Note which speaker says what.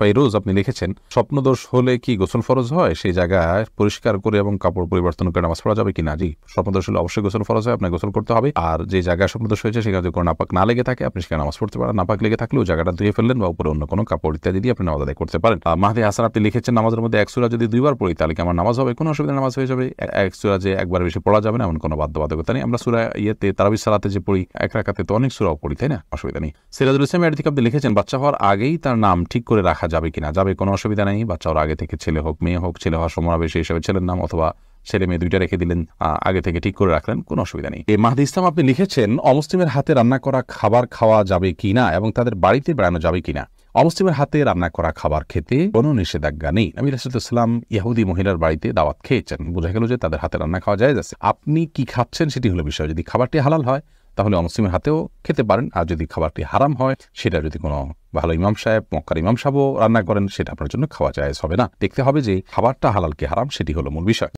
Speaker 1: ফাইরোজ আপনি লিখেছেন, স্বপ্নদোষ হলে কি গোসল ফরজ হয়? সেই জায়গায় পরিষ্কার করে এবং কাপড় পরিবর্তন করে নামাজ পড়া যাবে কিনা? জি, স্বপ্নদোষ হলে অবশ্যই গোসল ফরজ হয়, আপনাকে গোসল করতে হবে। আর যে জায়গায় স্বপ্নদোষ হয়েছে সেখানে যদি কোনো নাপাক না লেগে থাকে আপনি সেখানে নামাজ পড়তে পারেন। নাপাক লেগে থাকলে ওই জায়গাটা ধুয়ে ফেললেন বা উপরে অন্য কোনো কাপড় ইত্যাদি দিয়ে আপনি নামাজ আদায় করতে পারেন। মাহদি হাসান আপনি লিখেছেন, নামাজের মধ্যে এক সূরা যদি দুইবার পড়ি তাহলে কি আমার নামাজ হবে? কোনো অসুবিধা, নামাজ হয়ে যাবে। এক সূরা যে একবার বেশি পড়া যাবে না এমন কোনো বাধ্যবাধকতা নেই। আমরা সূরা তারাবির সালাতে যে পড়ি এক রাকাতে তো অনেক সূরাও পড়ি, তাই না? অসুবিধা নেই। সিরাজুল ইসলাম এর আপনি লিখেছেন, বাচ্চা হওয়ার আগেই তার নাম ঠিক করে রাখা যাবে কিনা? যাবে, কোনো অসুবিধা নেই। বাচ্চা হওয়ার আগে থেকে ছেলে হোক মেয়ে হোক, ছেলে হওয়ার সময় হবে সেই হিসাবে ছেলের নাম, অথবা ছেলে মেয়ে দুইটা রেখে দিলেন, আগে থেকে ঠিক করে রাখলেন, কোনো অসুবিধা নেই। মাহদি ইসলাম আপনি লিখেছেন, অমুসলিমের হাতে রান্না করা খাবার খাওয়া যাবে কিনা এবং তাদের বাড়িতে বেড়ানো যাবে কিনা? অমুসলিমের হাতে রান্না করা খাবার খেতে কোনো নিষেধাজ্ঞা নেই। নবী রাসূলুল্লাহ সাল্লাল্লাহু আলাইহি ওয়াসাল্লাম ইহুদি মহিলার বাড়িতে দাওয়াত খেয়েছেন, বোঝা গেল যে তাদের হাতে রান্না খাওয়া জায়েজ আছে। আপনি কি খাচ্ছেন সেটি হলো বিষয়। যদি খাবারটি হালাল হয় তাহলে অমুসলিমের হাতেও খেতে পারেন, আর যদি খাবারটি হারাম হয়, সেটা যদি কোনো ভালো ইমাম সাহেব, মক্কার ইমাম সাহেবও রান্না করেন, সেটা আপনার জন্য খাওয়া জায়েজ হবে না। দেখতে হবে যে খাবারটা হালাল কি হারাম, সেটি হলো মূল বিষয়।